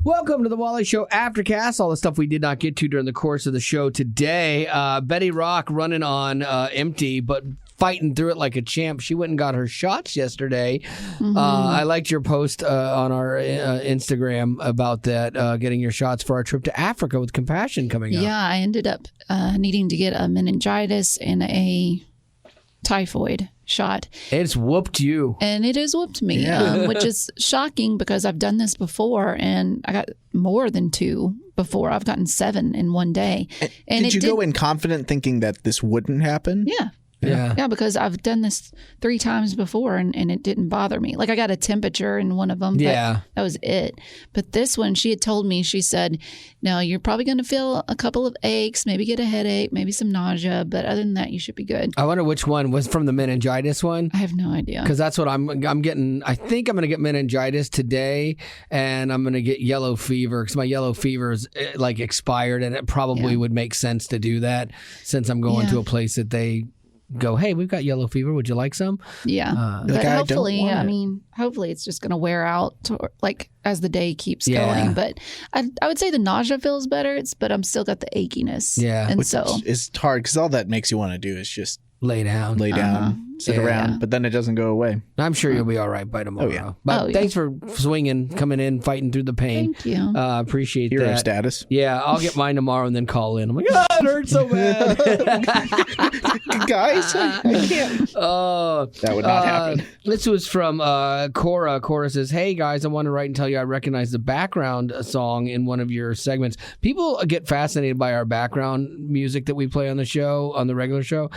Welcome to the Wally Show Aftercast. All the stuff we did not get to during the course of the show today. Betty Rock running on empty, but fighting through it like a champ. She went and got her shots yesterday. Mm-hmm. I liked your post on our Instagram about that, getting your shots for our trip to Africa with Compassion coming up. Yeah, I ended up needing to get a meningitis and a typhoid shot. It's whooped you. And it has whooped me, which is shocking because I've done this before and I got more than 2 before. I've gotten 7 in one day. And did you go in confident thinking that this wouldn't happen? Yeah, because I've done this 3 times before and it didn't bother me. Like I got a temperature in one of them. But that was it. But this one, she had told me, she said, no, you're probably going to feel a couple of aches, maybe get a headache, maybe some nausea. But other than that, you should be good. I wonder which one was from the meningitis one. I have no idea. Because that's what I'm getting. I think I'm going to get meningitis today and I'm going to get yellow fever because my yellow fever is like expired and it probably would make sense to do that since I'm going to a place that they go, hey, we've got yellow fever. Would you like some? Yeah. But hopefully, hopefully it's just going to wear out as the day keeps going. But I would say the nausea feels better, but I'm still got the achiness. Yeah. And so it's hard because all that makes you want to do is just lay down, sit around, but then it doesn't go away. I'm sure you'll be all right by tomorrow. Oh, yeah. But thanks for swinging, coming in, fighting through the pain. Thank you. Appreciate Hero that. status. Yeah, I'll get mine tomorrow and then call in. I'm like, it hurts so bad. Guys, I can't. That would not happen. This was from Cora. Cora says, hey, guys, I want to write and tell you I recognize the background song in one of your segments. People get fascinated by our background music that we play on the show, on the regular show.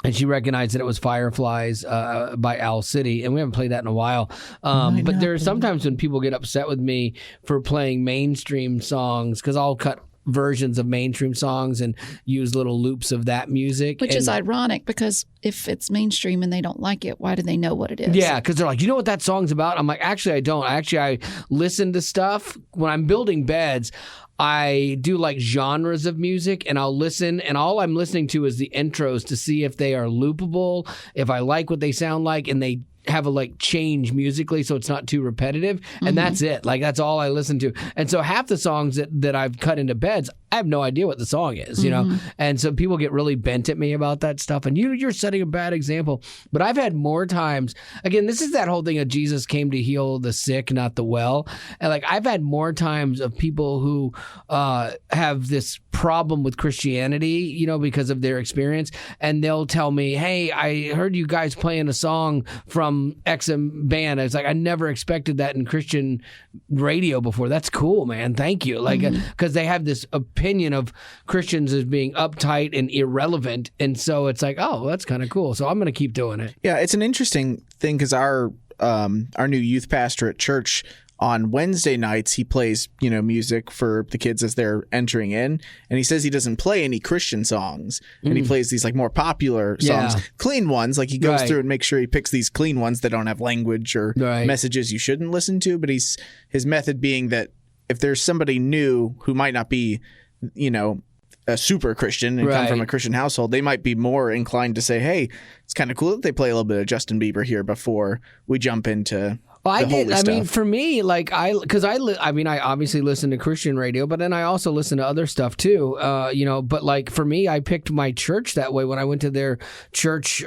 And she recognized that it was Fireflies by Owl City, and we haven't played that in a while. But there are sometimes when people get upset with me for playing mainstream songs, because I'll cut versions of mainstream songs and use little loops of that music. Which is ironic, because if it's mainstream and they don't like it, why do they know what it is? Yeah, because they're like, you know what that song's about? I'm like, actually, I don't. I listen to stuff when I'm building beds. I do like genres of music and I'll listen, and all I'm listening to is the intros to see if they are loopable, if I like what they sound like, and they have a change musically so it's not too repetitive, and that's it. That's all I listen to. And so half the songs that I've cut into beds, I have no idea what the song is, you know? And so people get really bent at me about that stuff. And you're setting a bad example. But I've had more times, again, this is that whole thing of Jesus came to heal the sick, not the well. And I've had more times of people who have this problem with Christianity, because of their experience. And they'll tell me, hey, I heard you guys playing a song from X band. I was like, I never expected that in Christian radio before. That's cool, man. Thank you. Because they have this opinion of Christians as being uptight and irrelevant. And so it's like, oh, that's kind of cool. So I'm going to keep doing it. Yeah, it's an interesting thing because our new youth pastor at church, on Wednesday nights, he plays, music for the kids as they're entering in. And he says he doesn't play any Christian songs. And he plays these more popular songs, clean ones. He goes through and makes sure he picks these clean ones that don't have language or messages you shouldn't listen to. But his method being that if there's somebody new who might not be, a super Christian and come from a Christian household, they might be more inclined to say, hey, it's kind of cool that they play a little bit of Justin Bieber here before we jump into for me, I obviously listen to Christian radio, but then I also listen to other stuff too, but for me, I picked my church that way when I went to their church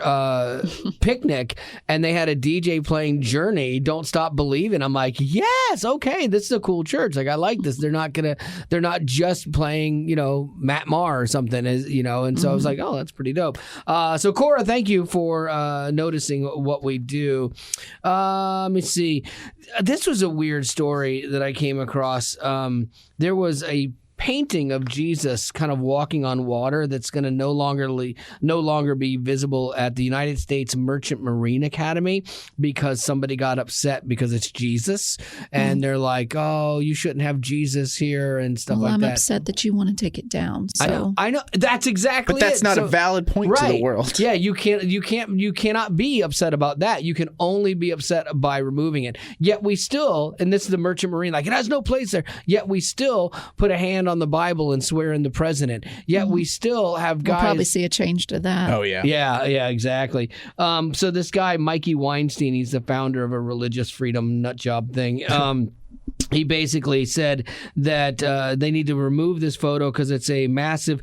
picnic and they had a DJ playing Journey, Don't Stop Believing. I'm like, yes, okay, this is a cool church. I like this. They're not just playing, Matt Maher or something, and so I was like, oh, that's pretty dope. So Cora, thank you for noticing what we do. Let me see. This was a weird story that I came across. There was a painting of Jesus kind of walking on water that's going to no longer be visible at the United States Merchant Marine Academy because somebody got upset because it's Jesus, and they're like, oh, you shouldn't have Jesus here and stuff like that. I'm upset that you want to take it down. So. I know that's exactly but that's not a valid point to the world. Yeah, you cannot be upset about that. You can only be upset by removing it. Yet we still, and this is the Merchant Marine, it has no place there. Yet we still put a hand on the Bible and swear in the president. Yet we still have guys. We'll probably see a change to that. Oh, yeah. Yeah, exactly. So this guy, Mikey Weinstein, he's the founder of a religious freedom nut job thing. he basically said that they need to remove this photo because it's a massive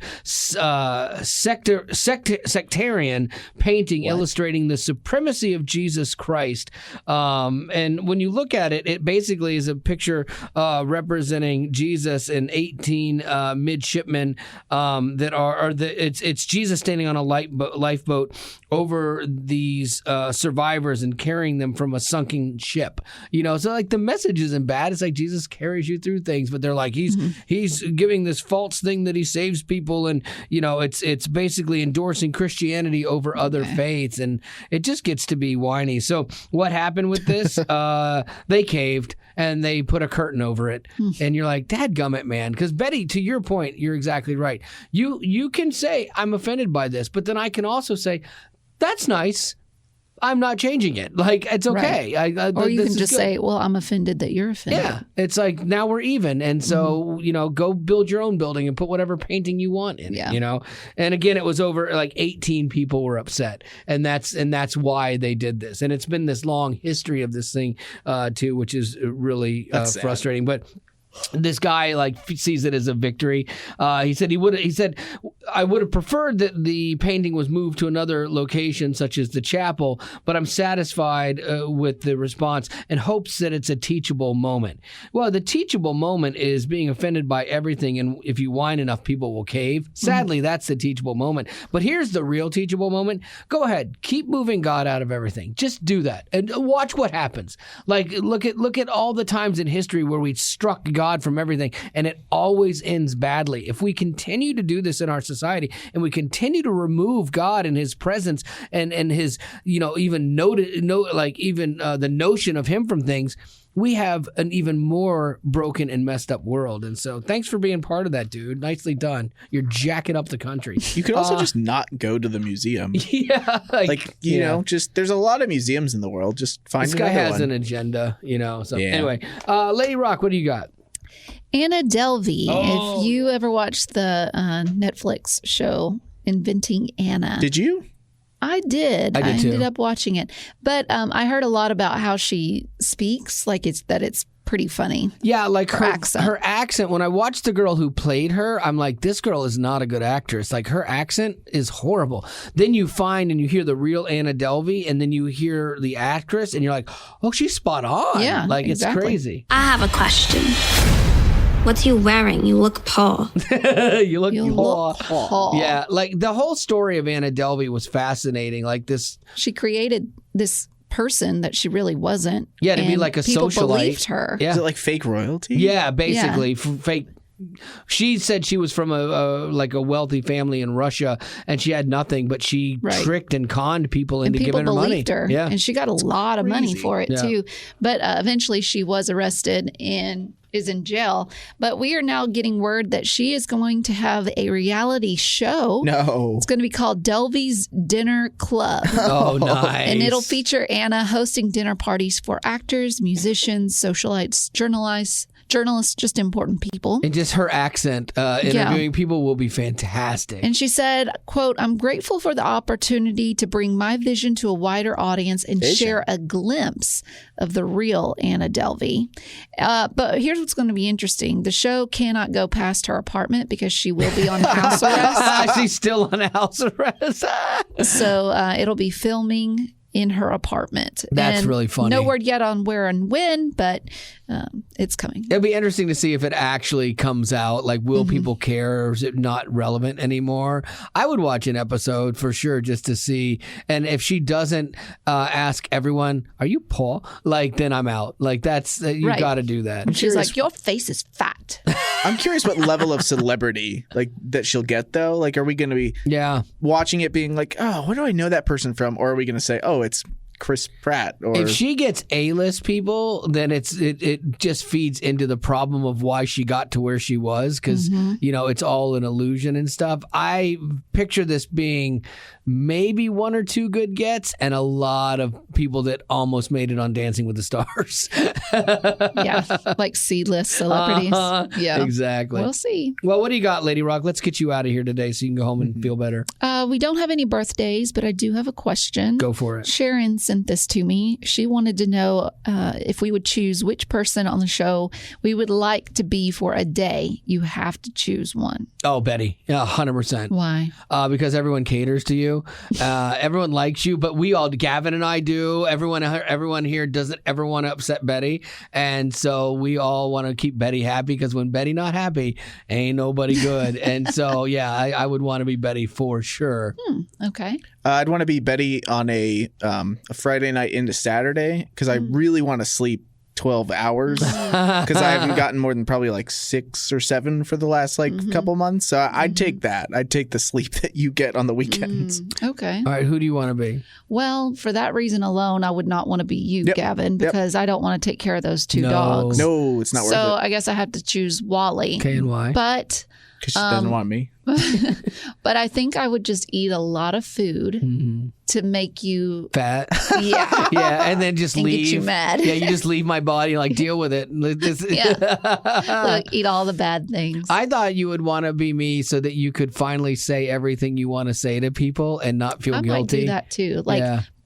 sectarian painting illustrating the supremacy of Jesus Christ. And when you look at it, it basically is a picture representing Jesus and 18 midshipmen it's Jesus standing on a lifeboat over these survivors and carrying them from a sunken ship. So like the message isn't bad. It's like Jesus carries you through things, but they're like he's giving this false thing that he saves people, and it's basically endorsing Christianity over other faiths, and it just gets to be whiny. So what happened with this? They caved and they put a curtain over it, and you're like, dadgummit, man. Because Betty, to your point, you're exactly right. You can say I'm offended by this, but then I can also say that's nice. I'm not changing it. Like, it's okay. Right. Or you can just say, well, I'm offended that you're offended. Yeah. It's like, now we're even. And so, go build your own building and put whatever painting you want in it, And again, it was over like 18 people were upset. And that's why they did this. And it's been this long history of this thing, too, which is really frustrating. But this guy sees it as a victory. He said I would have preferred that the painting was moved to another location such as the chapel, but I'm satisfied with the response and hopes that it's a teachable moment. Well, the teachable moment is being offended by everything, and if you whine enough, people will cave. Sadly, that's the teachable moment. But here's the real teachable moment. Go ahead, keep moving God out of everything. Just do that and watch what happens. Like look at all the times in history where we struck God from everything, and it always ends badly. If we continue to do this in our society, and we continue to remove God and His presence and His, even the notion of Him from things, we have an even more broken and messed up world. And so, thanks for being part of that, dude. Nicely done. You're jacking up the country. You could also just not go to the museum. Yeah, just there's a lot of museums in the world. Just find this guy has an agenda, So anyway, Lady Rock, what do you got? Anna Delvey. Oh. If you ever watched the Netflix show Inventing Anna. Did you? I did. I ended up watching it. But I heard a lot about how she speaks, it's pretty funny. Yeah, like her accent. When I watched the girl who played her, I'm like, this girl is not a good actress. Like, her accent is horrible. Then you find and you hear the real Anna Delvey, and then you hear the actress, and you're like, oh, she's spot on. Yeah, like exactly. It's crazy. I have a question. What are you wearing? You look poor. You look poor. Yeah, like the whole story of Anna Delvey was fascinating. Like this, she created this person that she really wasn't. Yeah, to be like a people socialite. Believed her. Yeah. Is it like fake royalty? Yeah, basically fake. She said she was from a wealthy family in Russia, and she had nothing, but she tricked and conned people into giving her money. People believed her, yeah, and she got a lot of money for it too. But eventually, she was arrested and is in jail. But we are now getting word that she is going to have a reality show. No, it's going to be called Delvy's Dinner Club. Oh, nice! And it'll feature Anna hosting dinner parties for actors, musicians, socialites, journalists, just important people. And just her accent interviewing people will be fantastic. And she said, quote, I'm grateful for the opportunity to bring my vision to a wider audience and share a glimpse of the real Anna Delvey. But here's what's going to be interesting. The show cannot go past her apartment because she will be on house arrest. She's still on house arrest. So it'll be filming in her apartment. That's really funny. No word yet on where and when, but it's coming. It'll be interesting to see if it actually comes out. Like, will people care, or is it not relevant anymore? I would watch an episode for sure just to see. And if she doesn't ask everyone, are you poor? Like, then I'm out. Like, that's, you got to do that. She's like, your face is fat. I'm curious what level of celebrity that she'll get, though. Like, are we going to be watching it being like, oh, where do I know that person from? Or are we going to say, oh, it's Chris Pratt? Or if she gets A-list people, then it just feeds into the problem of why she got to where she was, because it's all an illusion and stuff. I picture this being maybe one or two good gets and a lot of people that almost made it on Dancing with the Stars. Like C-list celebrities. Yeah, exactly. We'll see. Well, what do you got, Lady Rock? Let's get you out of here today so you can go home and feel better. We don't have any birthdays, but I do have a question. Go for it. Sharon sent this to me. She wanted to know if we would choose which person on the show we would like to be for a day. You have to choose one. Oh, Betty. Yeah, 100%. Why? Because everyone caters to you. Everyone likes you, but we all, Gavin and I do. Everyone here doesn't ever want to upset Betty. And so we all want to keep Betty happy, because when Betty not happy, ain't nobody good. And so, yeah, I would want to be Betty for sure. Okay. I'd want to be Betty on a Friday night into Saturday, because I really want to sleep 12 hours, because I haven't gotten more than probably like 6 or 7 for the last couple months. So I'd take that. I'd take the sleep that you get on the weekends. Okay. All right, who do you want to be? Well, for that reason alone, I would not want to be you, Gavin, because I don't want to take care of those 2 dogs. No, it's not worth it. So I guess I have to choose Wally. Okay, and why? But because she doesn't want me. But I think I would just eat a lot of food to make you fat. Yeah. Yeah, and then just and leave. Get you mad. Yeah, you just leave my body, like, deal with it. Look, eat all the bad things. I thought you would want to be me so that you could finally say everything you want to say to people and not feel guilty. I might do that too.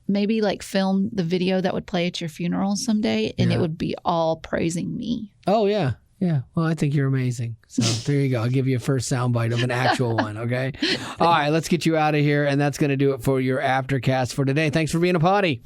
Maybe film the video that would play at your funeral someday, and it would be all praising me. Oh, yeah. Yeah. Well, I think you're amazing. So there you go. I'll give you a first soundbite of an actual one. Okay. All right. Let's get you out of here. And that's going to do it for your Aftercast for today. Thanks for being a potty.